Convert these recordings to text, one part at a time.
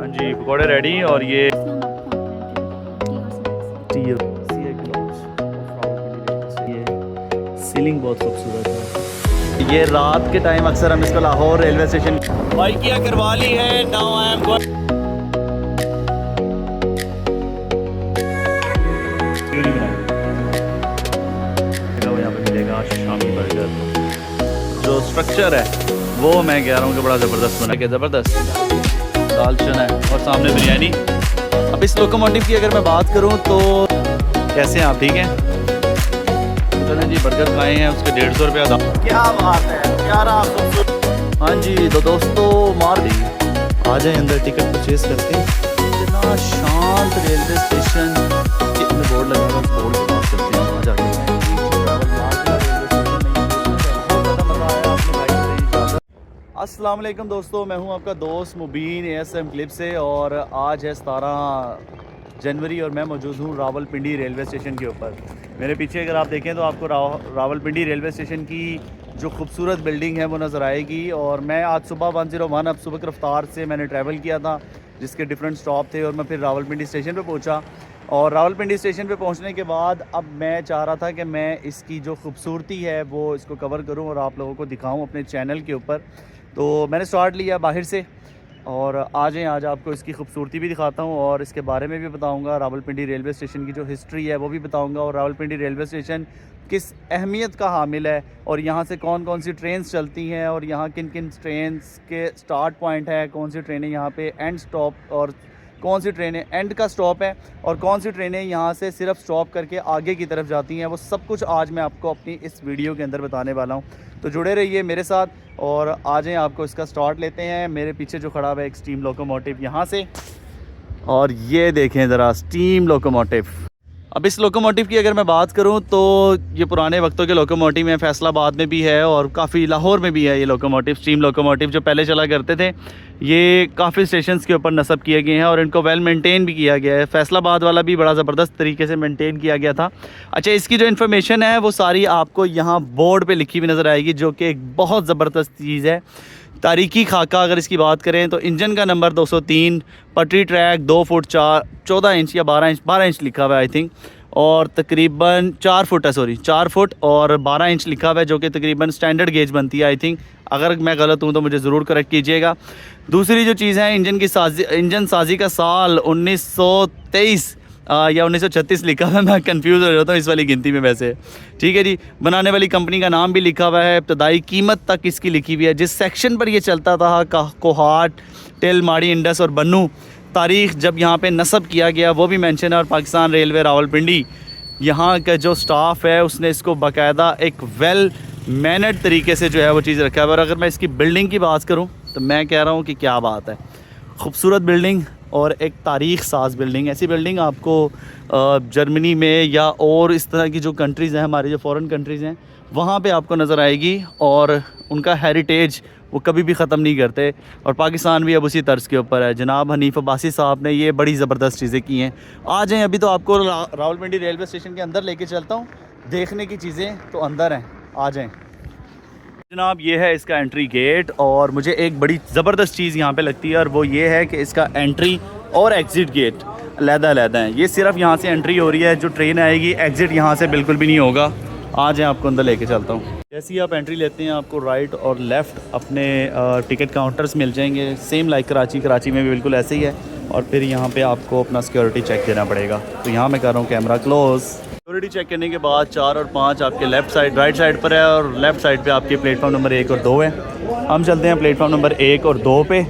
हाँ जी, पकौड़े रेडी। और ये सीलिंग बहुत खूबसूरत है। ये रात के टाइम अक्सर हम इसको लाहौर रेलवे स्टेशन बाइकिया करवा ली है। नाउ आई एम यहाँ पे मिलेगा शामी बर्गर। जो स्ट्रक्चर है वो मैं कह रहा हूँ कि बड़ा ज़बरदस्त बना के, ज़बरदस्त दाल चना है और सामने बिरयानी। अब इस लोकोमोटिव की अगर मैं बात करूँ तो कैसे हैं आप, ठीक हैं? चलें जी, बर्गर खाए हैं, उसके 150 रुपया था। क्या बात है, प्यारा। हाँ जी, तो दोस्तों मार दी, आ जाए अंदर, टिकट परचेज करते हैं। इतना शांत रेलवे स्टेशन, कितने बोर्ड लगा हुआ, बोर्ड की बात करते हैं वहाँ जाके। अस्सलाम वालेकुम दोस्तों, मैं हूं आपका दोस्त मुबीन ASM क्लिप से। और आज है 17 जनवरी और मैं मौजूद हूं रावलपिंडी रेलवे स्टेशन के ऊपर। मेरे पीछे अगर आप देखें तो आपको रावलपिंडी रेलवे स्टेशन की जो खूबसूरत बिल्डिंग है वो नज़र आएगी। और मैं आज सुबह 101 अब सुबह की रफ्तार से मैंने ट्रैवल किया था, जिसके डिफरेंट स्टॉप थे, और मैं फिर रावलपिंडी स्टेशन पर पहुँचा। और रावलपिंडी स्टेशन पे पहुंचने के बाद अब मैं चाह रहा था कि मैं इसकी जो खूबसूरती है वो इसको कवर करूं और आप लोगों को दिखाऊं अपने चैनल के ऊपर। तो मैंने स्टार्ट लिया बाहर से, और आज आपको इसकी खूबसूरती भी दिखाता हूं और इसके बारे में भी बताऊंगा। रावलपिंडी रेलवे स्टेशन की जो हिस्ट्री है वो भी बताऊंगा, और रावलपिंडी रेलवे स्टेशन किस अहमियत का हामिल है, और यहाँ से कौन कौन सी ट्रेन्स चलती हैं, और यहाँ किन किन ट्रेन्स के स्टार्ट पॉइंट है, कौन सी ट्रेनें यहाँ पे एंड स्टॉप, और कौन सी ट्रेनें एंड का स्टॉप है, और कौन सी ट्रेनें यहाँ से सिर्फ स्टॉप करके आगे की तरफ जाती हैं। वो सब कुछ आज मैं आपको अपनी इस वीडियो के अंदर बताने वाला हूँ। तो जुड़े रहिए मेरे साथ और आ जाएं, आपको इसका स्टार्ट लेते हैं। मेरे पीछे जो खड़ा हुआ है एक स्टीम लोकोमोटिव यहाँ से, और ये देखें ज़रा स्टीम लोकोमोटिव। अब इस लोकोमोटिव की अगर मैं बात करूं तो ये पुराने वक्तों के लोकोमोटिव हैं, फैसलाबाद में भी है और काफ़ी लाहौर में भी है। ये लोकोमोटिव, स्टीम लोकोमोटिव जो पहले चला करते थे, ये काफ़ी स्टेशंस के ऊपर नस्ब किए गए हैं और इनको वेल मेंटेन भी किया गया है। फैसलाबाद वाला भी बड़ा ज़बरदस्त तरीके से मेंटेन किया गया था। अच्छा, इसकी जो इन्फॉर्मेशन है वो सारी आपको यहाँ बोर्ड पर लिखी हुई नज़र आएगी, जो कि एक बहुत ज़बरदस्त चीज़ है। तारीखी खाका अगर इसकी बात करें तो इंजन का नंबर 203, पटरी ट्रैक 2 फुट 14 इंच या 12 इंच लिखा हुआ है आई थिंक, और तकरीबन 4 फुट है, सॉरी 4 फुट और 12 इंच लिखा हुआ है, जो कि तकरीबन स्टैंडर्ड गेज बनती है आई थिंक। अगर मैं गलत हूँ तो मुझे ज़रूर करेक्ट कीजिएगा। दूसरी जो चीज़ है, इंजन साजी का साल 1923 या 1936 लिखा हुआ है। मैं कंफ्यूज हो जाता हूँ इस वाली गिनती में वैसे, ठीक है जी। बनाने वाली कंपनी का नाम भी लिखा हुआ है, इब्तदाई कीमत तक इसकी लिखी हुई है, जिस सेक्शन पर ये चलता था कोहाट, टेल, माड़ी, इंडस और बन्नू। तारीख़ जब यहाँ पे नस्ब किया गया वो भी मेंशन है, और पाकिस्तान रेलवे रावलपिंडी यहाँ का जो स्टाफ है उसने इसको बाकायदा एक वेल मैनर्ड तरीके से जो है वो चीज़ रखा है। और अगर मैं इसकी बिल्डिंग की बात करूँ तो मैं कह रहा हूँ कि क्या बात है, खूबसूरत बिल्डिंग और एक तारीख़ साज बिल्डिंग। ऐसी बिल्डिंग आपको जर्मनी में या और इस तरह की जो कंट्रीज़ हैं, हमारी जो फॉरेन कंट्रीज़ हैं, वहाँ पे आपको नज़र आएगी, और उनका हेरिटेज वो कभी भी ख़त्म नहीं करते। और पाकिस्तान भी अब उसी तर्ज के ऊपर है। जनाब हनीफ अब्बासी साहब ने ये बड़ी ज़बरदस्त चीज़ें की हैं। आ जाएँ, अभी तो आपको रावलपिंडी रेलवे स्टेशन के अंदर लेके चलता हूँ, देखने की चीज़ें तो अंदर हैं, आ जाएँ जनाब। ये है इसका एंट्री गेट, और मुझे एक बड़ी ज़बरदस्त चीज़ यहाँ पे लगती है, और वो ये है कि इसका एंट्री और एग्ज़िट गेट अलग-अलग हैं। ये सिर्फ यहाँ से एंट्री हो रही है, जो ट्रेन आएगी एग्ज़िट यहाँ से बिल्कुल भी नहीं होगा। आ जाए, आपको अंदर लेके चलता हूँ। जैसे ही आप एंट्री लेते हैं, आपको राइट और लेफ़्ट अपने टिकट काउंटर्स मिल जाएंगे, सेम लाइक कराची में भी बिल्कुल ऐसे ही है। और फिर यहाँ पे आपको अपना सिक्योरिटी चेक देना पड़ेगा। तो यहाँ मैं कर रहा हूँ कैमरा क्लोज़। सिक्योरिटी चेक करने के बाद 4 और 5 आपके लेफ़्ट साइड, राइट साइड पर है, और लेफ़्ट साइड पे आपके प्लेटफॉर्म नंबर 1 और 2 है। हम चलते हैं प्लेटफॉर्म नंबर 1 और 2 पे,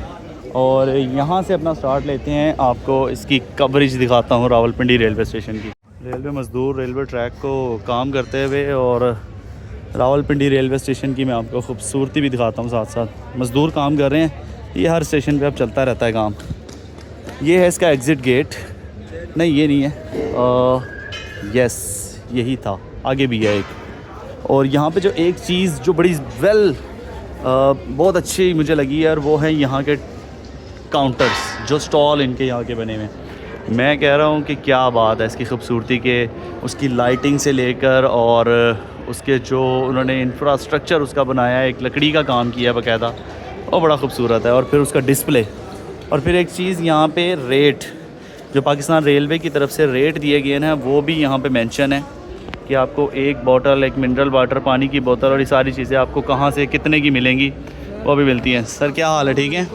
और यहाँ से अपना स्टार्ट लेते हैं। आपको इसकी कवरेज दिखाता हूँ रावलपिंडी रेलवे स्टेशन की। रेलवे मज़दूर रेलवे ट्रैक को काम करते हुए, और रावलपिंडी रेलवे स्टेशन की मैं आपको खूबसूरती भी दिखाता हूँ साथ साथ। मज़दूर काम कर रहे हैं, ये हर स्टेशन पे अब चलता रहता है काम। ये है इसका एग्ज़िट गेट, नहीं ये नहीं है, यस यही था, आगे भी है एक। और यहाँ पे जो एक चीज़ जो बड़ी बहुत अच्छी मुझे लगी है, और वो है यहाँ के काउंटर्स, जो स्टॉल इनके यहाँ के बने हुए हैं। मैं कह रहा हूँ कि क्या बात है इसकी खूबसूरती के, उसकी लाइटिंग से लेकर, और उसके जो उन्होंने इंफ्रास्ट्रक्चर उसका बनाया है, एक लकड़ी का काम किया है बाकायदा, और बड़ा खूबसूरत है। और फिर उसका डिस्प्ले, और फिर एक चीज़ यहाँ पे रेट, जो पाकिस्तान रेलवे की तरफ से रेट दिए गए हैं वो भी यहाँ पे मेंशन है कि आपको एक बोतल, एक मिनरल वाटर, पानी की बोतल और ये सारी चीज़ें आपको कहाँ से कितने की मिलेंगी वो भी मिलती हैं। सर क्या हाल है, ठीक है?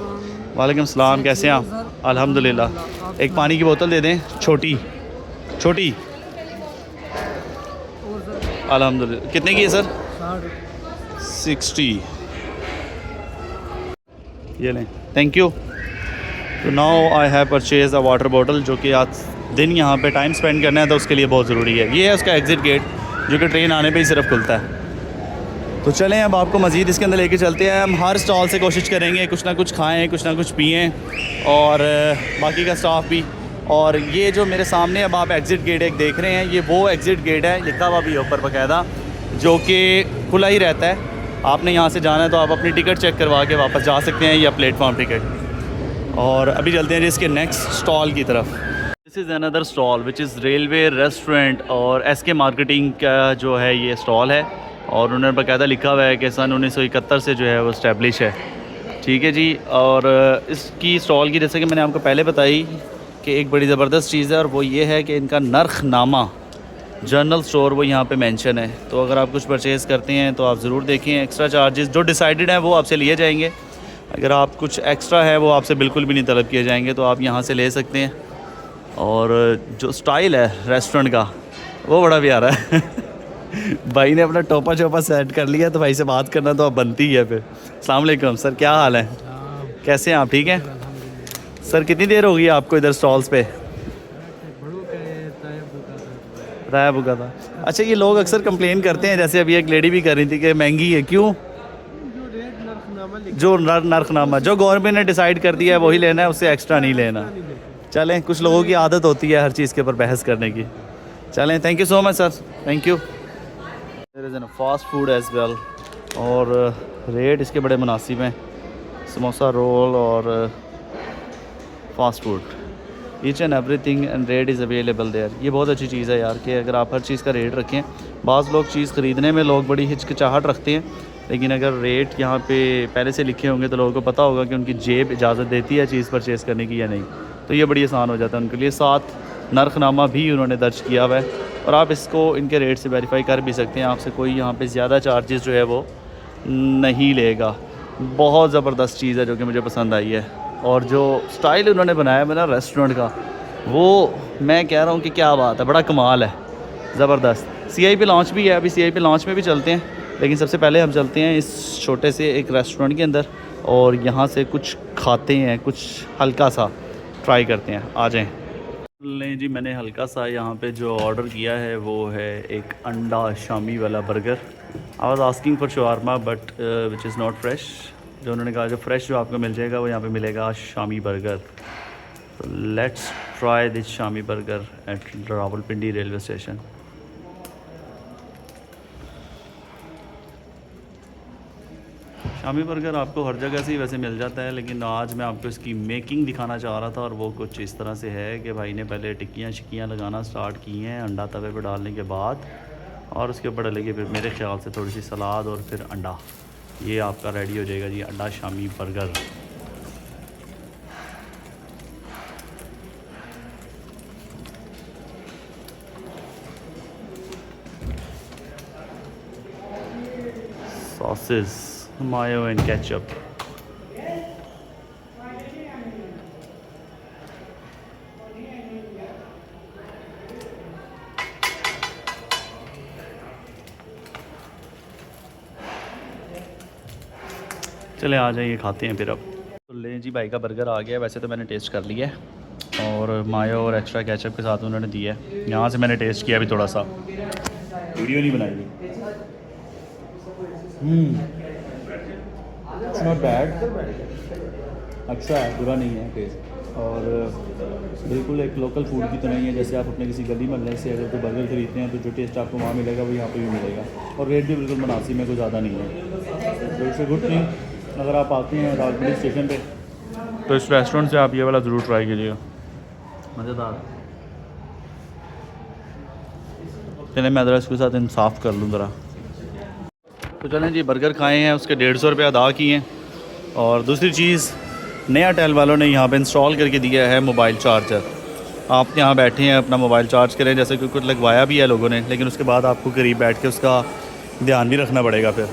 वालेकुम सलाम, कैसे हैं आप? अल्हम्दुलिल्लाह। एक पानी की बोतल दे दें, छोटी छोटी। अल्हम्दुलिल्लाह। कितने की है सर? 60। ये लें, थैंक यू। तो now I have purchase a water bottle, जो कि आज दिन यहाँ पे टाइम स्पेंड करना है तो उसके लिए बहुत ज़रूरी है। ये है उसका एग्ज़िट गेट, जो कि ट्रेन आने पे ही सिर्फ खुलता है। तो चलें अब आपको मज़ीद इसके अंदर लेके चलते हैं। हम हर स्टॉल से कोशिश करेंगे कुछ ना कुछ खाएँ, कुछ ना कुछ पिएँ, और बाकी का स्टाफ भी। और ये जो मेरे सामने अब आप एग्ज़िट गेट एक देख रहे हैं, ये वो एग्ज़िट गेट है, लिखा हुआ भी ऊपर बाकायदा, जो कि खुला ही रहता है। आपने यहाँ से जाना है तो आप अपनी टिकट चेक करवा के वापस जा सकते हैं, या प्लेटफॉर्म टिकट। और अभी चलते हैं जी इसके नेक्स्ट स्टॉल की तरफ। This is another stall which is railway restaurant, और एसके मार्केटिंग का जो है ये स्टॉल है, और उन्होंने बाकायदा लिखा हुआ है कि सन 1971 से जो है वो इस्टेब्लिश है। ठीक है जी। और इसकी स्टॉल की, जैसे कि मैंने आपको पहले बताई, कि एक बड़ी ज़बरदस्त चीज़ है, और वो ये है कि इनका नरखनामा, जनरल स्टोर, वो यहाँ पे मेंशन है। तो अगर आप कुछ परचेज़ करते हैं तो आप ज़रूर देखें। एक्स्ट्रा चार्जेस जो डिसाइडेड हैं वो आपसे लिए जाएंगे। अगर आप कुछ एक्स्ट्रा है वो आपसे बिल्कुल भी नहीं तलब किए जाएंगे, तो आप यहाँ से ले सकते हैं। और जो स्टाइल है रेस्टोरेंट का वो बड़ा प्यारा है। भाई ने अपना टोपा चोपा सेट कर लिया, तो भाई से बात करना तो अब बनती है फिर। अस्सलाम वालेकुम सर, क्या हाल है, कैसे हैं आप? ठीक है सर। कितनी देर हो गई आपको इधर स्टॉल्स पे? राया बुका था। अच्छा, ये लोग अक्सर कंप्लेन करते हैं, जैसे अभी एक लेडी भी कर रही थी कि महंगी है। क्यों? जो नरखनामा जो गवर्नमेंट ने डिसाइड कर दिया है वही लेना है, उससे एक्स्ट्रा नहीं लेना। चलें, कुछ लोगों की आदत होती है हर चीज़ के ऊपर बहस करने की। चलें, thank you so much sir, thank you. There is an fast food as well, और रेट इसके बड़े मुनासिब हैं। समोसा, रोल और fast food, each and everything and rate is available there. ये बहुत अच्छी चीज़ है यार, कि अगर आप हर चीज़ का रेट रखें। बाज़ लोग चीज़ ख़रीदने में लोग बड़ी हिचकिचाहट रखते हैं, लेकिन अगर रेट यहाँ पे पहले से लिखे होंगे तो लोगों को पता होगा कि उनकी जेब इजाज़त देती है चीज़ परचेज़ करने की या नहीं, तो ये बड़ी आसान हो जाता है उनके लिए। साथ नरखनामा भी उन्होंने दर्ज किया हुआ है, और आप इसको इनके रेट से वेरीफाई कर भी सकते हैं। आपसे कोई यहाँ पे ज़्यादा चार्जेस जो है वो नहीं लेगा। बहुत ज़बरदस्त चीज़ है जो कि मुझे पसंद आई है। और जो स्टाइल उन्होंने बनाया है ना रेस्टोरेंट का, वो मैं कह रहा हूँ कि क्या बात है, बड़ा कमाल है, ज़बरदस्त। CIP लॉन्च भी है, अभी CIP लॉन्च में भी चलते हैं, लेकिन सबसे पहले हम चलते हैं इस छोटे से एक रेस्टोरेंट के अंदर, और यहाँ से कुछ खाते हैं, कुछ हल्का सा ट्राई करते हैं। आ जाएं। नहीं जी, मैंने हल्का सा यहाँ पे जो ऑर्डर किया है वो है एक अंडा शामी वाला burger. I was asking for shawarma but which is not fresh. जो उन्होंने कहा जो फ्रेश जो आपको मिल जाएगा वो यहाँ पे मिलेगा, शामी बर्गर। तो let's try this shami burger at Rawalpindi railway station. Shami burger आपको हर जगह से ही वैसे मिल जाता है, लेकिन आज मैं आपको इसकी मेकिंग दिखाना चाह रहा था, और वो कुछ इस तरह से है कि भाई ने पहले टिक्कियाँ शिक्कियाँ लगाना स्टार्ट की हैं अंडा तवे पर डालने के बाद, और उसके ऊपर डालेंगे फिर मेरे ख्याल से थोड़ी सी सलाद और फिर अंडा। ये आपका रेडी हो जाएगा जी अंडा shami burger. Sauces, mayo and ketchup. चले आ जाइए, खाते हैं फिर। अब तो लें जी, भाई का बर्गर आ गया। वैसे तो मैंने टेस्ट कर लिया है, और मायो और एक्स्ट्रा केचप के साथ उन्होंने दिया है। यहाँ से मैंने टेस्ट किया अभी थोड़ा सा, वीडियो नहीं बनाई। इट्स नॉट बैड, अच्छा है, बुरा नहीं है टेस्ट। और बिल्कुल एक लोकल फूड की तो नहीं है, जैसे आप अपने किसी गली मोहल्ले से अगर कोई बर्गर खरीदते हैं तो जो टेस्ट आपको वहाँ मिलेगा वो यहाँ पे भी मिलेगा, और रेट भी बिल्कुल मुनासिब में, कोई ज़्यादा नहीं है। तो इट्स अ गुड थिंग। अगर आप आते हैं रावलपिंडी स्टेशन पे तो इस रेस्टोरेंट से आप ये वाला ज़रूर ट्राई कीजिएगा, मज़ेदार। चलें मैं ज़रा इसके साथ इंसाफ कर लूँ ज़रा। तो चलें जी, बर्गर खाए हैं, उसके 150 रुपये अदा किए हैं। और दूसरी चीज़ नया टेल वालों ने यहाँ पे इंस्टॉल करके दिया है मोबाइल चार्जर। आप यहाँ बैठे हैं अपना मोबाइल चार्ज करें, जैसे कि कुछ लगवाया भी है लोगों ने, लेकिन उसके बाद आपको करीब बैठ के उसका ध्यान भी रखना पड़ेगा फिर।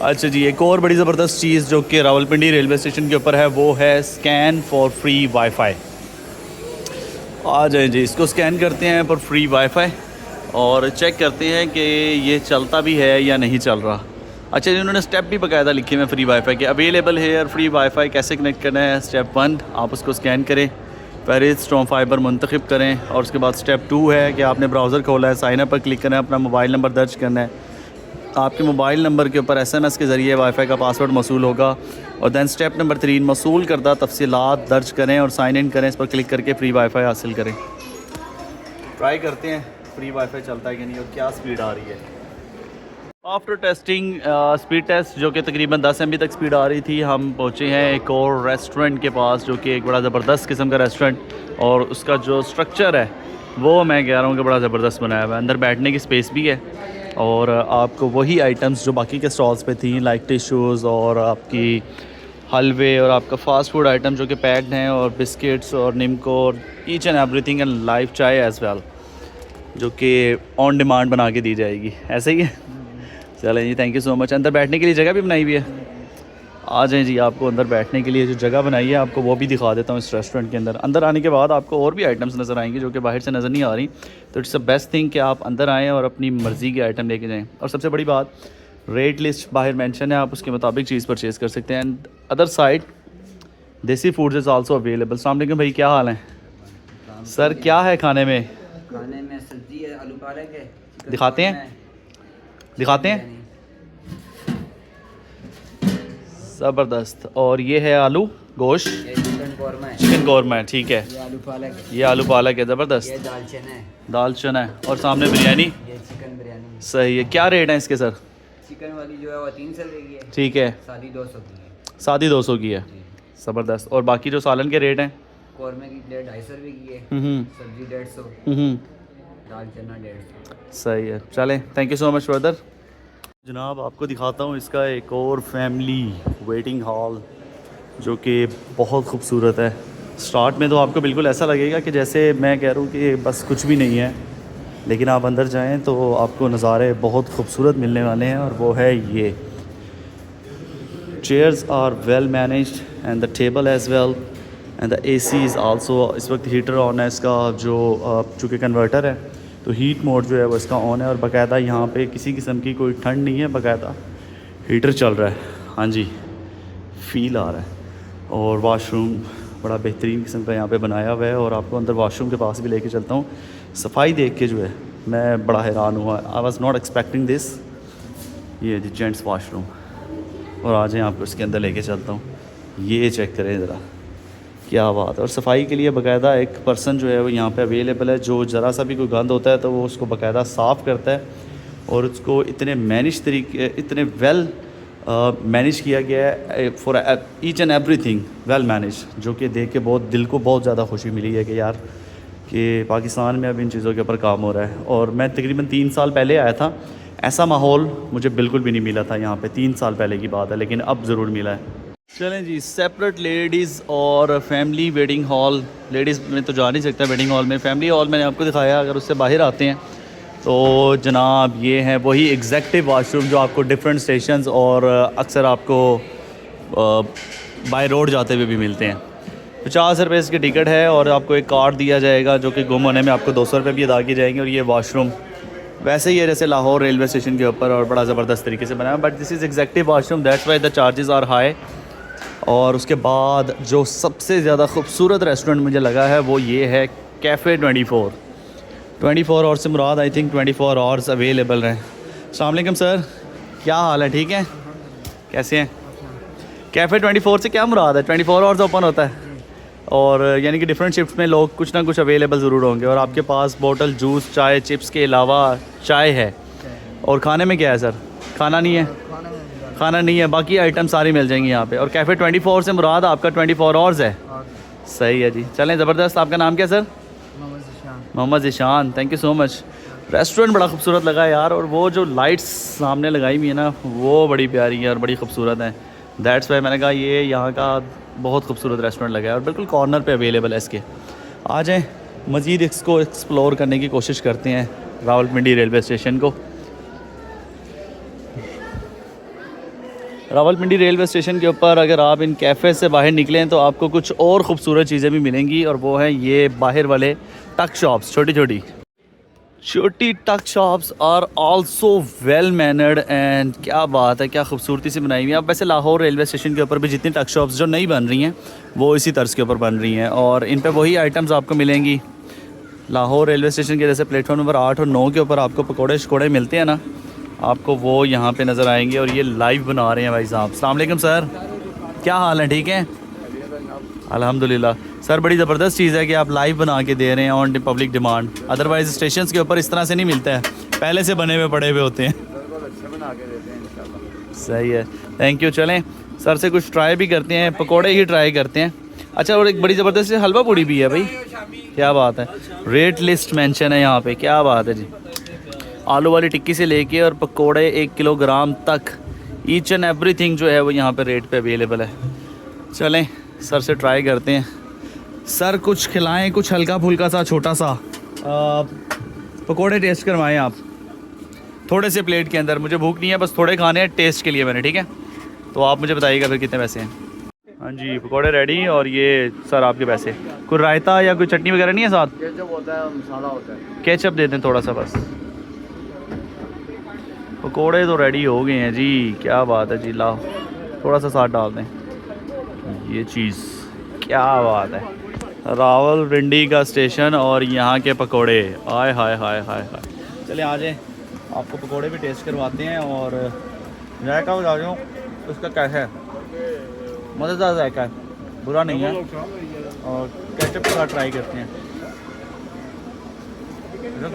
अच्छा जी, एक और बड़ी ज़बरदस्त चीज़ जो कि रावलपिंडी रेलवे स्टेशन के ऊपर है वो है स्कैन फॉर फ्री वाईफाई। आ जाए जी, इसको स्कैन करते हैं फॉर फ्री वाईफाई और चेक करते हैं कि ये चलता भी है या नहीं चल रहा। अच्छा जी, उन्होंने स्टेप भी बाकायदा लिखे हुए फ्री वाईफाई के, अवेलेबल है यार फ्री वाईफाई कैसे कनेक्ट करना है। स्टेप 1 आप उसको स्कैन करें, पहले स्ट्रॉन्ग फाइबर मुंतखब करें और उसके बाद स्टेप 2 है कि आपने ब्राउज़र खोला है, साइन अप पर क्लिक करना है, अपना मोबाइल नंबर दर्ज करना है। आपके मोबाइल नंबर के ऊपर SMS के ज़रिए वाईफाई का पासवर्ड मौसूल होगा। और दैन स्टेप नंबर 3 मौसूल करदा तफसीलात दर्ज करें और साइन इन करें, इस पर क्लिक करके फ्री वाईफाई हासिल करें। ट्राई करते हैं फ्री वाईफाई चलता है कि नहीं और क्या स्पीड आ रही है। आफ्टर टेस्टिंग स्पीड टेस्ट जो कि तकरीबन 10 MB तक स्पीड आ रही थी, हम पहुँचे हैं एक और रेस्टोरेंट के पास जो कि एक बड़ा ज़बरदस्त किस्म का रेस्टोरेंट, और उसका जो स्ट्रक्चर है वो मैं कह रहा हूँ कि बड़ा ज़बरदस्त बनाया हुआ है। अंदर बैठने की स्पेस भी है और आपको वही आइटम्स जो बाकी के स्टॉल्स पे थी लाइक टिश्यूज़ और आपकी हलवे और आपका फ़ास्ट फूड आइटम जो कि पैक्ड हैं, और बिस्किट्स और निमको और each and everything and live चाय एज़ वेल, जो कि ऑन डिमांड बना के दी जाएगी। ऐसे ही है। चलें जी, थैंक यू सो मच। अंदर बैठने के लिए जगह भी बनाई हुई है। आ जाएं जी, आपको अंदर बैठने के लिए जो जगह बनाई है आपको वो भी दिखा देता हूँ इस रेस्टोरेंट के अंदर। अंदर आने के बाद आपको और भी आइटम्स नज़र आएंगी जो कि बाहर से नज़र नहीं आ रही, तो इट्स द बेस्ट थिंग कि आप अंदर आएँ और अपनी मर्ज़ी के आइटम लेके जाएँ। और सबसे बड़ी बात, रेट लिस्ट बाहर मेंशन है, आप उसके मुताबिक चीज़ परचेज़ कर सकते हैं। एंड अदर साइड देसी फूड्स इज़ आल्सो अवेलेबल। अस्सलाम वालेकुम भाई, क्या हाल है सर? क्या है खाने में? खाने में सब्जी है, आलू पालक है। दिखाते हैं, दिखाते हैं। ज़बरदस्त। और ये है आलू गोश्त, ये चिकन कौरमा है। चिकन कौरमा है, ठीक है। ये आलू पालक है। ये आलू पालक है, ज़बरदस्त। ये दाल चना है। दाल चना है और सामने बिरयानी। ये चिकन बिरयानी। सही है। क्या रेट है इसके सर? चिकन वाली जो है वो 300 रुपये की है। ठीक है। सादी 200 की है। सादी 200 की है, ज़बरदस्त। और बाकी जो सालन के रेट हैं? कौरमे की प्लेट 250 रुपये की है। सब्जी 150, दाल चना 150। सही है। चलें, thank you so much brother. जनाब आपको दिखाता हूँ इसका एक और फैमिली वेटिंग हॉल जो कि बहुत खूबसूरत है। स्टार्ट में तो आपको बिल्कुल ऐसा लगेगा कि जैसे मैं कह रहा हूँ कि बस कुछ भी नहीं है, लेकिन आप अंदर जाएं तो आपको नज़ारे बहुत खूबसूरत मिलने वाले हैं। और वो है ये, chairs are well managed and the table as well and the AC is also, इस वक्त हीटर ऑन है इसका, जो चूँकि कन्वर्टर है तो हीट मोड जो है वो इसका ऑन है। और बाकायदा यहाँ पे किसी किस्म की कोई ठंड नहीं है, बाकायदा हीटर चल रहा है। हाँ जी, फ़ील आ रहा है। और वाशरूम बड़ा बेहतरीन किस्म का यहाँ पे बनाया हुआ है, और आपको अंदर वाशरूम के पास भी लेके चलता हूँ। सफाई देख के जो है मैं बड़ा हैरान हुआ। I was not expecting this. ये जी जेंट्स वाशरूम, और आ जाएँ आपको इसके अंदर लेके चलता हूँ। ये चेक करें ज़रा, क्या बात है। और सफाई के लिए बाकायदा एक पर्सन जो है वो यहाँ पे अवेलेबल है, जो ज़रा सा भी कोई गंद होता है तो वो उसको बाकायदा साफ़ करता है, और उसको इतने मैनेज तरीके, इतने वेल मैनेज किया गया है for each and everything, well manage, जो कि देख के बहुत दिल को बहुत ज़्यादा खुशी मिली है कि यार कि पाकिस्तान में अब इन चीज़ों के ऊपर काम हो रहा है। और मैं तकरीबन 3 साल पहले आया था, ऐसा माहौल मुझे बिल्कुल भी नहीं मिला था यहाँ पे। 3 साल पहले की बात है, लेकिन अब ज़रूर मिला है। चलें जी, सेपरेट लेडीज़ और फैमिली वेटिंग हॉल। लेडीज़ में तो जा नहीं सकता वेटिंग हॉल में, फैमिली हॉल मैंने आपको दिखाया। अगर उससे बाहर आते हैं तो जनाब ये है वही एग्जेक्टिव वाशरूम जो आपको डिफरेंट स्टेशंस और अक्सर आपको बाय रोड जाते हुए भी मिलते हैं। 50 रुपये इसकी टिकट है और आपको एक कार्ड दिया जाएगा जो कि गुम होने में आपको 200 रुपये भी अदा किए जाएंगे। और ये वाशरूम वैसे ही है जैसे लाहौर रेलवे स्टेशन के ऊपर, और बड़ा ज़बरदस्त तरीके से बनाया, but this is executive washroom, that's why the charges are high. और उसके बाद जो सबसे ज़्यादा खूबसूरत रेस्टोरेंट मुझे लगा है वो ये है कैफ़े 24 आवर्स से मुराद आई थिंक 24 आवर्स अवेलेबल हैं। अस्सलाम वालेकुम सर, क्या हाल है? ठीक है, कैसे हैं? कैफ़े 24 से क्या मुराद है? 24 आवर्स ओपन होता है, और यानी कि डिफरेंट शिफ्ट में लोग कुछ ना कुछ अवेलेबल ज़रूर होंगे। और आपके पास बोतल जूस, चाय, चिप्स के अलावा चाय है। और खाने में क्या है सर? खाना नहीं है? खाना नहीं है, बाकी आइटम सारी मिल जाएंगी यहाँ पे। और कैफ़े 24 से मुराद आपका 24 आवर्स है। सही है जी, चलें ज़बरदस्त। आपका नाम क्या sir? Mohammad Zeeshan, thank you so much. Restaurant बड़ा खूबसूरत लगा यार, और वो जो लाइट्स सामने लगाई हुई है ना वो बड़ी प्यारी है और बड़ी खूबसूरत है। दैट्स वाई मैंने कहा ये यहाँ का बहुत खूबसूरत रेस्टोरेंट लगा है और बिल्कुल कॉर्नर पे अवेलेबल है इसके। आ जाएँ मज़ीद इसको एक्सप्लोर करने की कोशिश करते हैं रावलपिंडी रेलवे स्टेशन को। रावलपिंडी रेलवे स्टेशन के ऊपर अगर आप इन कैफ़े से बाहर निकलें तो आपको कुछ और ख़ूबसूरत चीज़ें भी मिलेंगी, और वो हैं ये बाहर वाले टक शॉप्स। छोटी tuck shops are also well mannered and क्या बात है, क्या खूबसूरती से बनाई हुई है। अब वैसे लाहौर रेलवे स्टेशन के ऊपर भी जितनी टक शॉप्स जो नई बन रही हैं वो इसी तर्ज के ऊपर बन रही हैं, और इन पे वही आइटम्स आपको मिलेंगी। लाहौर रेलवे स्टेशन के जैसे प्लेटफॉर्म नंबर 8 और 9 के ऊपर आपको पकौड़े शकोड़े मिलते हैं ना, आपको वो यहाँ पे नज़र आएंगे। और ये लाइव बना रहे हैं भाई साहब। अस्सलाम वालेकुम सर, क्या हाल है? ठीक है अल्हम्दुलिल्लाह। सर बड़ी ज़बरदस्त चीज़ है कि आप लाइव बना के दे रहे हैं on public demand. Otherwise station के ऊपर इस तरह से नहीं मिलता है, पहले से बने हुए पड़े हुए होते हैं। बना के देते हैं इंशाल्लाह। सही है, थैंक यू। चलें सर से कुछ ट्राई भी करते हैं, पकोड़े ही ट्राई करते हैं। अच्छा, और एक बड़ी ज़बरदस्त हलवा पूड़ी भी है भाई, क्या बात है। रेट लिस्ट मेंशन है यहाँ पे, क्या बात है जी। आलू वाली टिक्की से लेके और पकोड़े 1 किलोग्राम तक, ईच एंड एवरीथिंग जो है वो यहाँ पे रेट पे अवेलेबल है। चलें सर से ट्राई करते हैं। सर कुछ खिलाएं, कुछ हल्का फुल्का सा छोटा सा पकोड़े टेस्ट करवाएं आप थोड़े से प्लेट के अंदर। मुझे भूख नहीं है, बस थोड़े खाने हैं टेस्ट के लिए मैंने, ठीक है? तो आप मुझे बताइएगा फिर कितने पैसे हैं। हाँ जी, पकोड़े रेडी, और ये सर आपके पैसे। कोई रायता या कोई चटनी वगैरह नहीं है साथ? केचप होता है, मसाला होता है। केचप दे दें थोड़ा सा बस। पकोड़े तो रेडी हो गए हैं जी, क्या बात है जी। लाओ थोड़ा सा साथ डाल दें, ये चीज़ क्या बात है। रावलपिंडी का स्टेशन और यहाँ के पकोड़े, आय हाय हाय हाय हाय। चले आ जाएँ, आपको पकोड़े भी टेस्ट करवाते हैं और जायका बता दूँ उसका कैसा है। मज़ेदार जायका है, बुरा नहीं है। और केचप के साथ ट्राई करते हैं,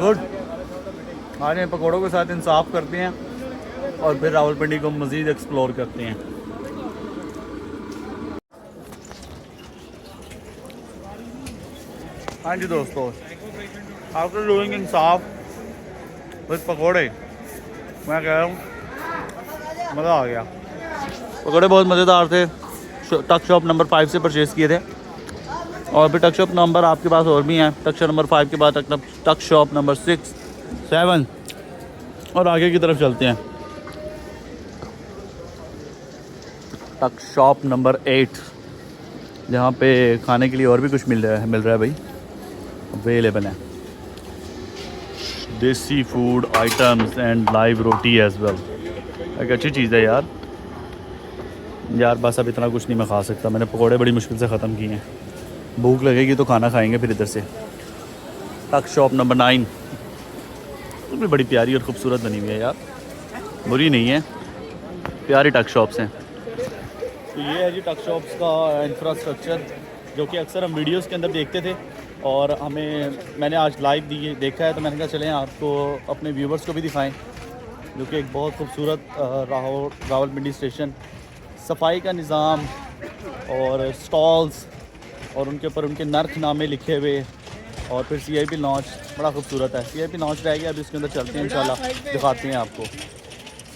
गुड। आ जाएँ, पकोड़ों के साथ इंसाफ करते हैं और फिर रावलपिंडी को मज़ीद एक्सप्लोर करते हैं। हाँ जी दोस्तों, आफ्टर डूइंग इंसाफ विद पकोड़े, मैं कह रहा हूँ मज़ा आ गया। पकोड़े बहुत मज़ेदार थे। टक शॉप नंबर 5 से परचेज़ किए थे, और फिर टक शॉप नंबर आपके पास और भी हैं। टक शॉप नंबर 5 के बाद टक शॉप नंबर 6, 7 और आगे की तरफ चलते हैं। टक शॉप नंबर 8, जहाँ पे खाने के लिए और भी कुछ मिल रहा है भाई, अवेलेबल है। Desi food items and live roti as well. एक अच्छी चीज़ है यार। बस अब इतना कुछ नहीं मैं खा सकता, मैंने पकोड़े बड़ी मुश्किल से ख़त्म किए हैं। भूख लगेगी तो खाना खाएंगे फिर इधर से। टक शॉप नंबर 9 भी बड़ी प्यारी और ख़ूबसूरत बनी हुई है यार, बुरी नहीं है, प्यारी टक शॉप्स हैं। तो ये है जी टक शॉप्स का इंफ्रास्ट्रक्चर, जो कि अक्सर हम वीडियोस के अंदर देखते थे और मैंने आज लाइव देखा है, तो मैंने कहा चलें आपको अपने व्यूवर्स को भी दिखाएं, जो कि एक बहुत खूबसूरत रावलपिंडी स्टेशन। सफाई का निज़ाम और स्टॉल्स और उनके ऊपर उनके नर्खनामे लिखे हुए, और फिर CIP लॉन्च बड़ा खूबसूरत है। CIP लॉन्च रह गया, अभी इसके अंदर चलते हैं इंशाल्लाह, दिखाते हैं आपको।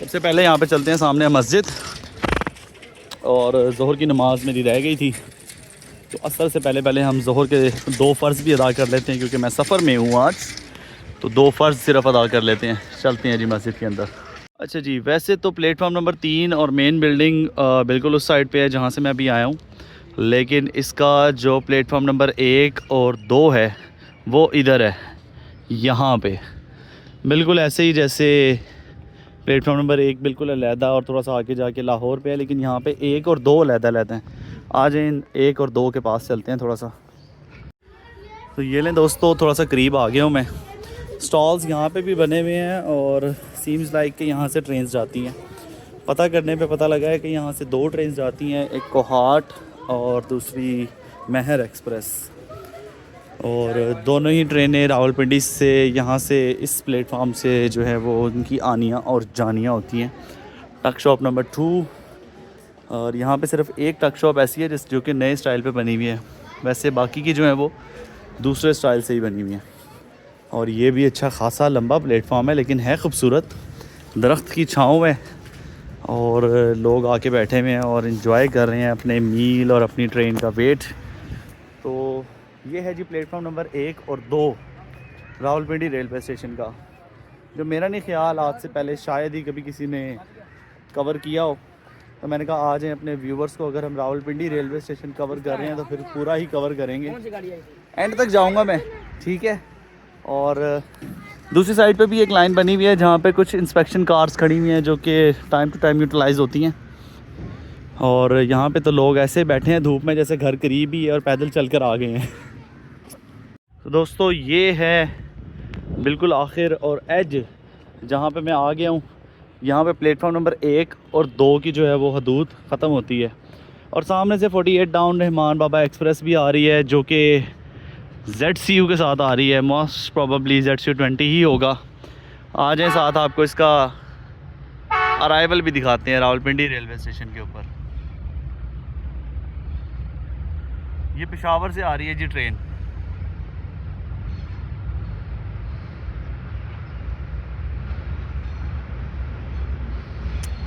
सबसे पहले यहाँ पे चलते हैं, सामने मस्जिद, और ज़ोहर की नमाज़ मेरी रह गई थी, तो असर से पहले हम ज़ोहर के 2 फ़र्ज़ भी अदा कर लेते हैं, क्योंकि मैं सफ़र में हूँ आज, तो 2 फ़र्ज़ सिर्फ अदा कर लेते हैं। चलते हैं जी मस्जिद के अंदर। अच्छा जी, वैसे तो प्लेटफॉर्म नंबर 3 और मेन बिल्डिंग बिल्कुल उस साइड पे है जहाँ से मैं अभी आया हूँ, लेकिन इसका जो प्लेटफॉर्म नंबर 1 और 2 है वो इधर है, यहाँ पे बिल्कुल ऐसे ही जैसे प्लेटफॉर्म नंबर 1 बिल्कुल अलहदा और थोड़ा सा आगे जाके लाहौर पे है, लेकिन यहाँ पे 1 और 2 अलहदा हैं। आ जाएँ 1 और 2 के पास चलते हैं थोड़ा सा। तो ये लें दोस्तों, थोड़ा सा करीब आ गया हूँ मैं। स्टॉल्स यहाँ पे भी बने हुए हैं और सीम्स लाइक कि यहाँ से ट्रेन जाती हैं। पता करने पे पता लगा है कि यहाँ से 2 ट्रेन जाती हैं, एक कोहाट और दूसरी महर एक्सप्रेस, और दोनों ही ट्रेनें रावलपिंडी से यहाँ से इस प्लेटफॉर्म से जो है वो उनकी आनियाँ और जानियाँ होती हैं। टक शॉप नंबर 2, और यहाँ पे सिर्फ एक टक शॉप ऐसी है जो कि नए स्टाइल पे बनी हुई है, वैसे बाकी की जो है वो दूसरे स्टाइल से ही बनी हुई हैं। और ये भी अच्छा खासा लंबा प्लेटफॉर्म है, लेकिन है खूबसूरत, दरख्त की छाँव में और लोग आके बैठे हुए हैं और इन्जॉय कर रहे हैं अपने मील और अपनी ट्रेन का वेट। तो ये है जी प्लेटफॉर्म नंबर 1 और 2 रावलपिंडी रेलवे स्टेशन का, जो मेरा नहीं ख्याल आज से पहले शायद ही कभी किसी ने कवर किया हो। तो मैंने कहा आ जाएं अपने व्यूवर्स को, अगर हम रावलपिंडी रेलवे स्टेशन कवर कर रहे हैं तो फिर पूरा ही कवर करेंगे, एंड तक जाऊंगा मैं, ठीक है। और दूसरी साइड पे भी एक लाइन बनी हुई है जहाँ पे कुछ इंस्पेक्शन कार्स खड़ी हुई हैं जो कि टाइम टू टाइम यूटिलाइज़ होती हैं। और यहाँ पे तो लोग ऐसे बैठे हैं धूप में जैसे घर करीब ही है और पैदल चल कर आ गए हैं। तो दोस्तों ये है बिल्कुल आखिर और एज जहाँ पे मैं आ गया हूँ। यहाँ पे प्लेटफॉर्म नंबर 1 और 2 की जो है वो हदूद ख़त्म होती है और सामने से 48 डाउन रहमान बाबा एक्सप्रेस भी आ रही है जो कि ZCU के साथ आ रही है। मोस्ट प्रोबेबली ZCU 20 ही होगा। आ जाए साथ, आपको इसका अराइवल भी दिखाते हैं रावलपिंडी रेलवे स्टेशन के ऊपर। ये पेशावर से आ रही है जी ट्रेन।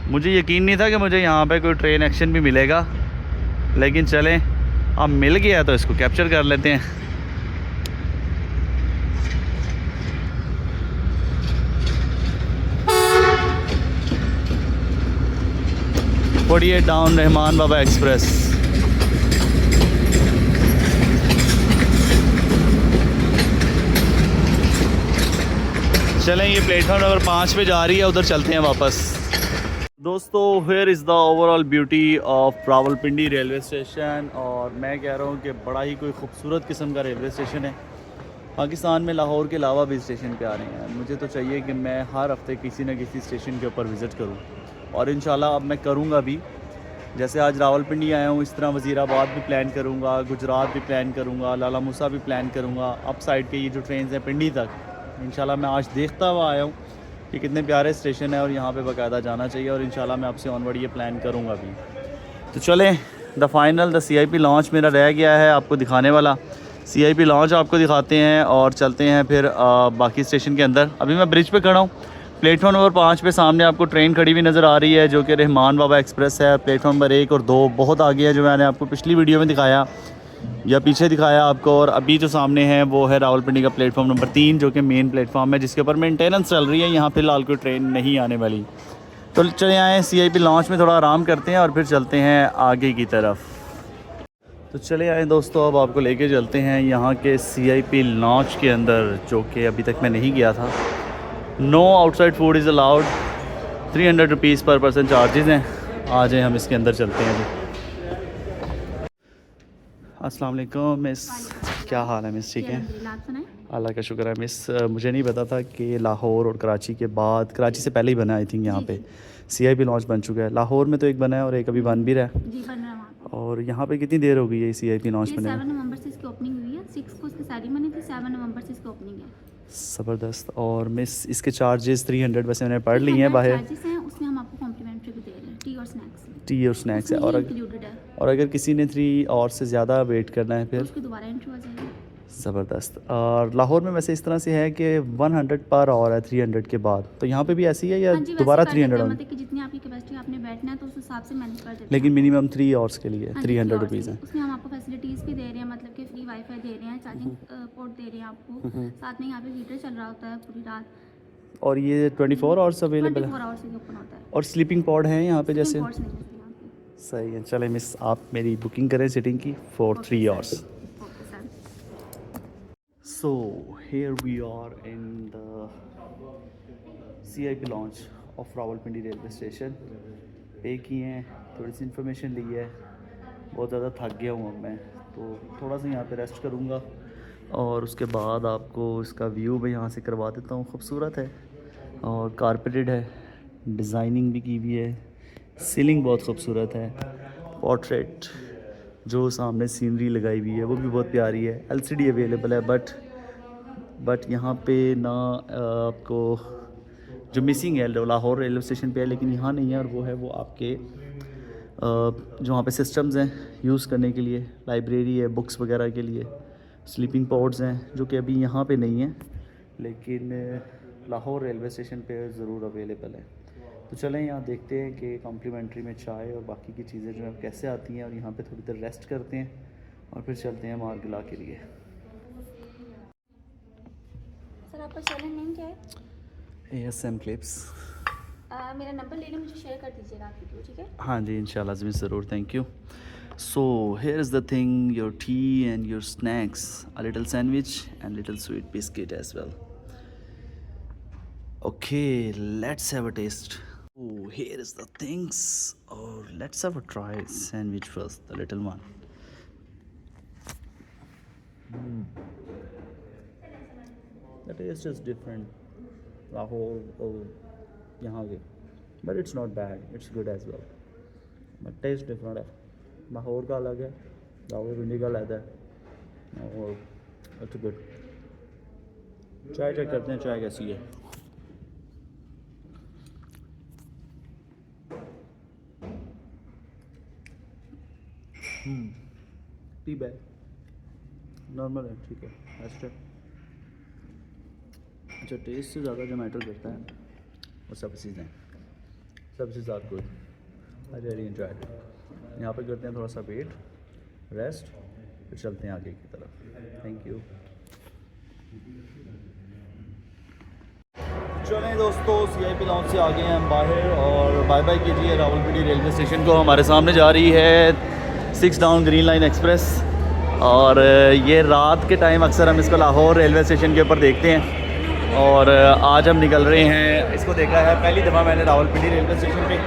मुझे यकीन नहीं था कि मुझे यहाँ पे कोई ट्रेन एक्शन भी मिलेगा, लेकिन चलें अब मिल गया तो इसको कैप्चर कर लेते हैं। पढ़िए डाउन रहमान बाबा एक्सप्रेस। चलें ये प्लेटफॉर्म नंबर 5 पे जा रही है, उधर चलते हैं वापस। दोस्तों here is the overall beauty of Rawalpindi railway station, और मैं कह रहा हूँ कि बड़ा ही कोई खूबसूरत किस्म का रेलवे स्टेशन है। पाकिस्तान में लाहौर के अलावा भी स्टेशन पे आ रहे हैं। मुझे तो चाहिए कि मैं हर हफ्ते किसी न किसी स्टेशन के ऊपर विज़िट करूँ, और इंशाल्लाह अब मैं करूँगा भी। जैसे आज रावलपिंडी आया हूँ, इस तरह वज़ीराबाद भी प्लान करूँगा, गुजरात भी प्लान करूँगा, लाला मूसा भी प्लान करूँगा। अप साइड के ये जो ट्रेन हैं पिंडी तक, इंशाल्लाह मैं आज देखता हुआ आया हूँ कि कितने प्यारे स्टेशन है और यहाँ पे बाकायदा जाना चाहिए, और इंशाल्लाह मैं आपसे ऑनवर्ड ये प्लान करूँगा भी। तो चलें the final the CIP launch मेरा रह गया है आपको दिखाने वाला। CIP लॉन्च आपको दिखाते हैं और चलते हैं फिर बाकी स्टेशन के अंदर। अभी मैं ब्रिज पे खड़ा हूँ, प्लेटफॉर्म नंबर 5 पे सामने आपको ट्रेन खड़ी हुई नज़र आ रही है जो कि रहमान बाबा एक्सप्रेस है। प्लेटफॉर्म नंबर 1 और 2 बहुत आगे है, जो मैंने आपको पिछली वीडियो में दिखाया या पीछे दिखाया आपको। और अभी जो सामने है वो है रावलपिंडी का प्लेटफॉर्म नंबर 3 जो कि मेन प्लेटफॉर्म है, जिसके ऊपर मेंटेनेंस चल रही है। यहाँ फ़िलहाल कोई ट्रेन नहीं आने वाली। तो चले आए CIP लॉन्च में थोड़ा आराम करते हैं और फिर चलते हैं आगे की तरफ। तो चले आए दोस्तों, अब आपको लेके चलते हैं यहाँ के CIP लॉन्च के अंदर, जो कि अभी तक मैं नहीं गया था। No outside food is allowed, 300 rupees per person charges हैं। आ जाएँ हम इसके अंदर चलते हैं जी। अस्सलाम वालेकुम मिस, क्या हाल है मिस? ठीक है, अल्लाह का शुक्र है मिस। मुझे नहीं पता था कि लाहौर और कराची के बाद, कराची से पहले ही बना आई थिंक यहाँ पे CIP लॉन्च बन चुका है। लाहौर में तो एक बना है और एक अभी बन भी रहा है। जी बन रहा है वहाँ पे। और यहाँ पे कितनी देर हो गई है CIP लॉन्च ये बने 7 नवंबर से इसकी ओपनिंग हुई है, 6 को इसकी सेरेमनी थी, 7 नवंबर से इसकी ओपनिंग है। ज़बरदस्त। और मिस इसके चार्जेस 300 वैसे मैंने पढ़ लिए हैं बाहर। चार्जेस हैं, उसमें हम आपको कॉम्प्लीमेंट्री भी दे रहे हैं, टी और स्नैक्स। टी और स्नैक्स है। इंक्लूडेड है। और अगर किसी ने 3 और से ज़्यादा वेट करना है तो फिर उसकी दोबारा एंट्री हो जाएगी। ज़बरदस्त। और लाहौर में वैसे इस तरह से है कि 100 पर आवर है 300 के बाद, तो यहाँ पे भी ऐसी है या हाँ जी, वैसे दोबारा कर 300 देते हैं, होगी? मतलब कि जितनी आपकी कैपेसिटी आपने बैठना है तो उस हिसाब से मैनेज कर देते हैं। लेकिन मिनिमम 3 आवर्स के लिए हाँ जी, 300 3 रुपीज़ है। उसमें हम आपको फैसिलिटीज़ भी दे रहे हैं, मतलब कि फ्री वाईफाई दे रहे हैं, चार्जिंग पोर्ट दे रहे हैं आपको, साथ में यहाँ पे हीटर चल रहा होता है पूरी रात। और ये 24 आवर्स अवेलेबल 24 है? आवर्स से ओपन होता है। और स्लीपिंग पॉड है यहाँ पे जैसे? पोर्ट्स नहीं मिलते यहाँ पे। सही है। चले मिस आप मेरी बुकिंग करें सिटिंग की for 3 hours. Okay sir. So here we are in the CIP launch of Rawalpindi railway station. पे किए हैं, थोड़ी सी इन्फॉर्मेशन ली है, बहुत ज़्यादा थक गया हूँ अब मैं, तो थोड़ा सा यहाँ पे रेस्ट करूँगा और उसके बाद आपको इसका व्यू मैं यहाँ से करवा देता हूँ। खूबसूरत है और कारपेटेड है, डिज़ाइनिंग भी की हुई है, सीलिंग बहुत खूबसूरत है, पोर्ट्रेट जो सामने सीनरी लगाई हुई है वो भी बहुत प्यारी है। LCD अवेलेबल है, बट यहाँ पे ना आपको जो मिसिंग है लाहौर रेलवे स्टेशन पे है लेकिन यहाँ नहीं है, और वो है वो आपके जो वहाँ पे सिस्टम्स हैं यूज़ करने के लिए, लाइब्रेरी है बुक्स वगैरह के लिए, स्लीपिंग पॉड्स हैं जो कि अभी यहाँ पे नहीं हैं लेकिन लाहौर रेलवे स्टेशन पे ज़रूर अवेलेबल है। तो तो चलें यहाँ देखते हैं कि कॉम्प्लीमेंट्री में चाय और बाकी की चीज़ें जो है कैसे आती हैं, और यहाँ पे थोड़ी देर रेस्ट करते हैं और फिर चलते हैं मार्गिला के लिए। सर आपका चैनल नेम क्या है? ASM clips. मेरा नंबर ले लें, मुझे शेयर कर दीजिएगा आप वीडियो, ठीक है? हाँ जी, इंशाल्लाह ज़रूर, thank you. So here is the thing, your tea and your snacks, a little sandwich and little sweet biscuit as well. Okay, let's have a taste. Oh, here is the things. Oh, let's have a try sandwich first, the little one. The taste is different. Lahore, यहाँ के, but it's not bad. It's good as well. But taste different है. लाहौर का अलग है, रावलपिंडी का अलग है, और इट्स गुड। चाय चेक करते हैं चाय कैसी है। टी बैग नॉर्मल है, ठीक है, बेस्ट है। अच्छा, टेस्ट से ज़्यादा जो मैटर करता है वो सब चीज़ें, सब चीज़ are good, I really enjoyed. यहाँ पे करते हैं थोड़ा सा वेट, रेस्ट, फिर चलते हैं आगे की तरफ। Thank you. चलें दोस्तों, CIP लॉन्च से आ गए हैं हम बाहर, और बाय बाय कीजिए रावलपिंडी रेलवे स्टेशन को। हमारे सामने जा रही है 6 डाउन ग्रीन लाइन एक्सप्रेस, और ये रात के टाइम अक्सर हम इसको लाहौर रेलवे स्टेशन के ऊपर देखते हैं, और आज हम निकल रहे हैं। इसको देखा है पहली दफ़ा मैंने रावलपिंडी रेलवे स्टेशन पे।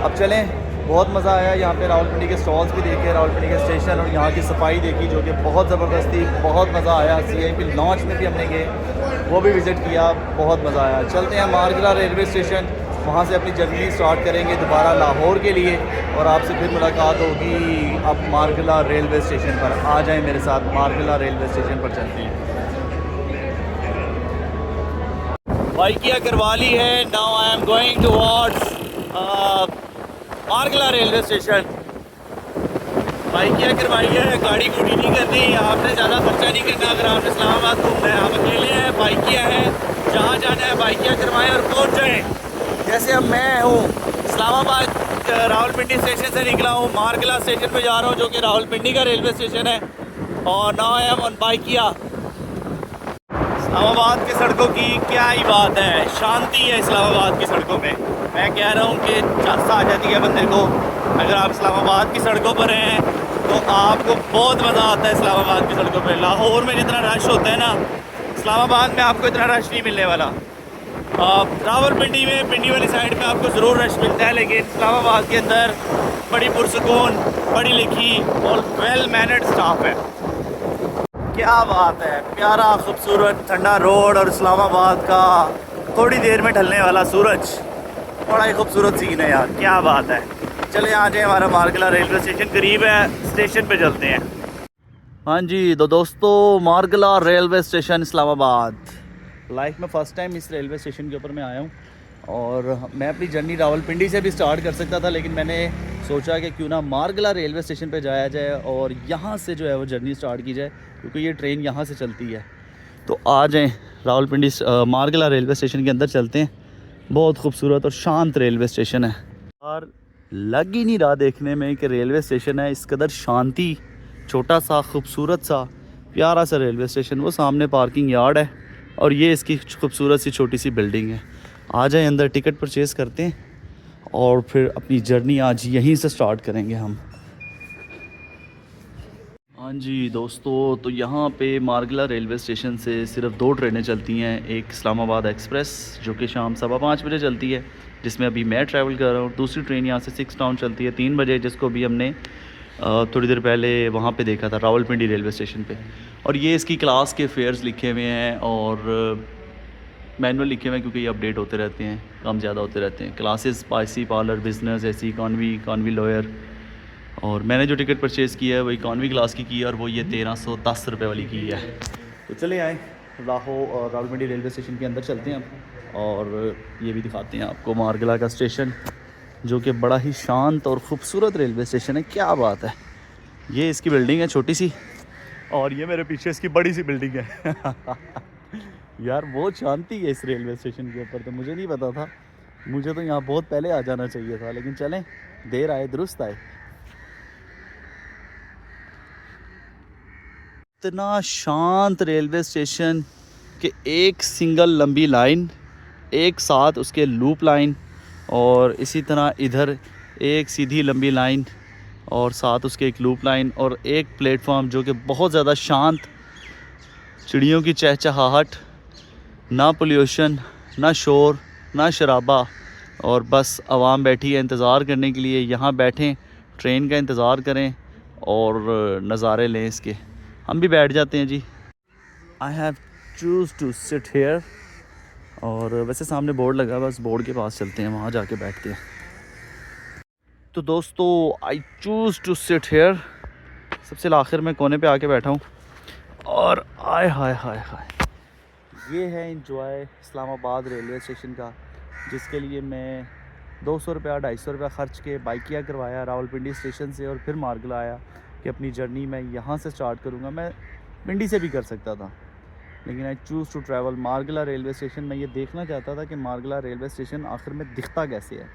अब चलें, बहुत मज़ा आया यहाँ पे, रावलपिंडी के स्टॉल्स भी देखे, रावलपिंडी के स्टेशन और यहाँ की सफाई देखी जो कि बहुत ज़बरदस्त थी, बहुत मज़ा आया। CIP लॉन्च में भी हमने गए, वो भी विज़िट किया, बहुत मज़ा आया। चलते हैं मार्गिला रेलवे स्टेशन, वहाँ से अपनी जर्नी स्टार्ट करेंगे दोबारा लाहौर के लिए, और आपसे फिर मुलाकात होगी अब मार्गिला रेलवे स्टेशन पर। आ जाएँ मेरे साथ, मार्गिला रेलवे स्टेशन पर चलते हैं। बाइकिया करवा ली है, now I am going towards Margalla railway station. Bykea करवाई है, गाड़ी गुड़ी नहीं करनी, आपने ज़्यादा खर्चा नहीं करना। अगर आपने इस्लामाबाद घूमना है, आप अकेले हैं, बाइकिया है, जहाँ जाना है बाइकिया करवाएं और पहुँच जाएँ। जैसे अब मैं हूँ इस्लामाबाद रावलपिंडी स्टेशन से निकला हूँ, मार्गिला स्टेशन पे जा रहा हूँ जो कि रावलपिंडी का रेलवे स्टेशन है, और now I M on Bykea. Islamabad की सड़कों की क्या ही बात है, शांति है इस्लामाबाद की सड़कों में। मैं कह रहा हूँ कि चस्सा आ जाती है बंदे को। अगर आप इस्लामाबाद की सड़कों पर हैं तो आपको बहुत मज़ा आता है इस्लामाबाद की सड़कों पे। लाहौर में जितना रश होता है ना, इस्लामाबाद में आपको इतना रश नहीं मिलने वाला। रावलपिंडी में, पिंडी वाली साइड में आपको ज़रूर रश मिलता है, लेकिन इस्लामाबाद के अंदर बड़ी पुरसुकून, पढ़ी लिखी और वेल मैनर्ड स्टाफ है। क्या बात है, प्यारा खूबसूरत ठंडा रोड और इस्लामाबाद का थोड़ी देर में ढलने वाला सूरज, बड़ा ही खूबसूरत सीन है यार, क्या बात है। चले आ जाए, हमारा मार्गिला रेलवे स्टेशन करीब है, स्टेशन पे चलते हैं। हाँ जी, तो दोस्तों Margalla railway station Islamabad. Life में फ़र्स्ट टाइम इस रेलवे स्टेशन के ऊपर मैं आया हूँ, और मैं अपनी जर्नी रावलपिंडी से भी स्टार्ट कर सकता था, लेकिन मैंने सोचा कि क्यों ना मार्गिला रेलवे स्टेशन पे जाया जाए और यहाँ से जो है वो जर्नी स्टार्ट की जाए, क्योंकि ये ट्रेन यहाँ से चलती है। तो आ जाएँ रावलपिंडी मार्गिला रेलवे स्टेशन के अंदर चलते हैं। बहुत खूबसूरत और शांत रेलवे स्टेशन है, और लग ही नहीं रहा देखने में कि रेलवे स्टेशन है। इस कदर शांति, छोटा सा खूबसूरत सा प्यारा सा रेलवे स्टेशन। वो सामने पार्किंग यार्ड है, और ये इसकी खूबसूरत सी छोटी सी बिल्डिंग है। आ जाए अंदर, टिकट परचेज़ करते हैं, और फिर अपनी जर्नी आज यहीं से स्टार्ट करेंगे हम। हाँ जी दोस्तों, तो यहाँ पे मार्गिला रेलवे स्टेशन से सिर्फ 2 ट्रेनें चलती हैं। एक इस्लामाबाद एक्सप्रेस जो कि शाम 5:15 बजे चलती है, जिसमें अभी मैं ट्रैवल कर रहा हूँ। दूसरी ट्रेन यहाँ से 6 टाउन चलती है 3 बजे, जिसको भी हमने थोड़ी देर पहले वहाँ पे देखा था रावलपिंडी रेलवे स्टेशन पे। और ये इसकी क्लास के फेयर्स लिखे हुए हैं और मैनुअल लिखे हुए हैं, क्योंकि ये अपडेट होते रहते हैं, कम ज़्यादा होते रहते हैं। क्लासेस स्पाइसी पार्लर, बिज़नेस, ऐसी इकॉनमी लॉयर। और मैंने जो टिकट परचेज़ की है वो इकॉनमी क्लास की है, और वो ये 1310 रुपये वाली की है। तो चले आए लाहौर रावलपिंडी रेलवे स्टेशन के अंदर चलते हैं, और ये भी दिखाते हैं आपको मार्गिला का स्टेशन, जो कि बड़ा ही शांत और ख़ूबसूरत रेलवे स्टेशन है। क्या बात है, ये इसकी बिल्डिंग है छोटी सी, और ये मेरे पीछे इसकी बड़ी सी बिल्डिंग है। यार बहुत शांति है इस रेलवे स्टेशन के ऊपर, तो मुझे नहीं पता था, मुझे तो यहाँ बहुत पहले आ जाना चाहिए था, लेकिन चलें, देर आए दुरुस्त आए। इतना शांत रेलवे स्टेशन कि एक सिंगल लंबी लाइन, एक साथ उसके लूप लाइन, और इसी तरह इधर एक सीधी लंबी लाइन और साथ उसके एक लूप लाइन, और एक प्लेटफॉर्म जो कि बहुत ज़्यादा शांत, चिड़ियों की चहचहाहट, ना पोल्यूशन, ना शोर, ना शराबा, और बस आवाम बैठी है इंतज़ार करने के लिए। यहाँ बैठें, ट्रेन का इंतज़ार करें और नज़ारे लें इसके। हम भी बैठ जाते हैं जी। I have choose to sit here, और वैसे सामने बोर्ड लगा, बस बोर्ड के पास चलते हैं, वहाँ जाके बैठते हैं। तो दोस्तों, I choose to sit here, सबसे आखिर में कोने पे आके बैठा हूँ, और आय हाय हाय हाय, ये है इंजॉय इस्लामाबाद रेलवे स्टेशन का, जिसके लिए मैं 200 रुपया 250 रुपया ख़र्च के बाइकिया करवाया रावलपिंडी स्टेशन से, और फिर मार्गला आया कि अपनी जर्नी मैं यहाँ से स्टार्ट करूँगा। मैं पिंडी से भी कर सकता था, लेकिन I choose to travel Margalla railway station. मैं ये देखना चाहता था कि मार्गला रेलवे स्टेशन आखिर में दिखता कैसे है।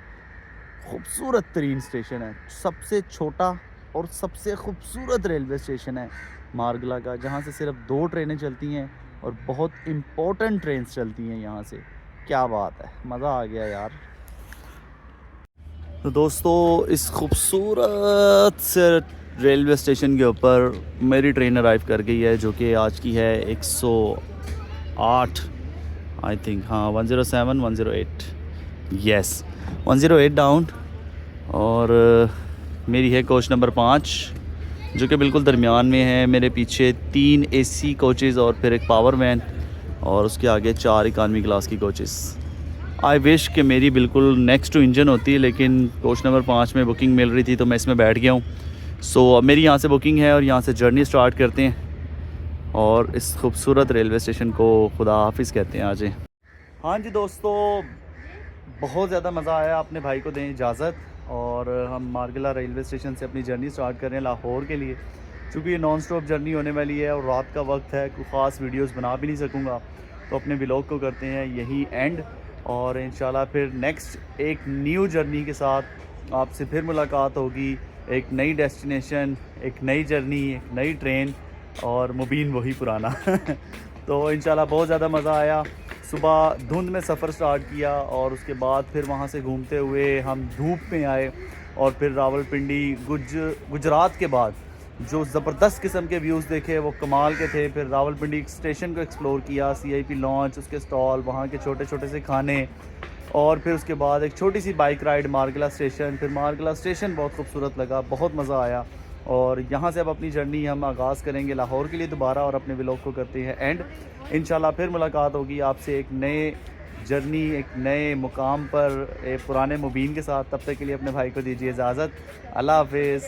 खूबसूरत तरीन स्टेशन है, सबसे छोटा और सबसे खूबसूरत रेलवे स्टेशन है मार्गला का, जहाँ से सिर्फ 2 ट्रेनें चलती हैं और बहुत इम्पोर्टेंट ट्रेन चलती हैं यहाँ से। क्या बात है, मज़ा आ गया यार। तो दोस्तों, इस खूबसूरत से रेलवे स्टेशन के ऊपर मेरी ट्रेन अराइव कर गई है, जो कि आज की है 108 आई थिंक, हाँ 107 108 यस 108 डाउन, और मेरी है कोच नंबर 5, जो कि बिल्कुल दरमियान में है। मेरे पीछे 3 AC कोचेज़ और फिर एक पावर वैन, और उसके आगे 4 इकानमी क्लास की कोचेस। आई विश कि मेरी बिल्कुल नेक्स्ट टू इंजन होती, लेकिन कोच नंबर 5 में बुकिंग मिल रही थी तो मैं इसमें बैठ गया हूँ। सो अब मेरी यहाँ से बुकिंग है और यहाँ से जर्नी स्टार्ट करते हैं, और इस खूबसूरत रेलवे स्टेशन को खुदा हाफिज़ कहते हैं। आज हाँ जी दोस्तों, बहुत ज़्यादा मज़ा आया। अपने भाई को दें इजाज़त, और हम मार्गला रेलवे स्टेशन से अपनी जर्नी स्टार्ट कर रहे हैं लाहौर के लिए। चूँकि ये नॉन स्टॉप जर्नी होने वाली है और रात का वक्त है, कोई ख़ास वीडियोस बना भी नहीं सकूँगा, तो अपने व्लॉग को करते हैं यही एंड, और इंशाल्लाह फिर नेक्स्ट एक न्यू जर्नी के साथ आपसे फिर मुलाकात होगी। एक नई डेस्टिनेशन, एक नई जर्नी, एक नई ट्रेन, और मुबीन वही पुराना तो इंशाल्लाह बहुत ज़्यादा मज़ा आया। सुबह धुंध में सफ़र स्टार्ट किया, और उसके बाद फिर वहाँ से घूमते हुए हम धूप में आए, और फिर रावलपिंडी गुजरात के बाद जो ज़बरदस्त किस्म के व्यूज़ देखे वो कमाल के थे। फिर रावलपिंडी स्टेशन को एक्सप्लोर किया, CIP लॉन्च, उसके स्टॉल, वहाँ के छोटे छोटे से खाने, और फिर उसके बाद एक छोटी सी बाइक राइड मार्गला स्टेशन। फिर मार्गला स्टेशन बहुत खूबसूरत लगा, बहुत मज़ा आया, और यहाँ से अब अपनी जर्नी हम आगाज़ करेंगे लाहौर के लिए दोबारा, और अपने व्लॉग को करते हैं एंड। इंशाल्लाह फिर मुलाकात होगी आपसे एक नए जर्नी, एक नए मुकाम पर, एक पुराने मुबीन के साथ। तब तक के लिए अपने भाई को दीजिए इजाज़त। अल्लाह हाफिज़।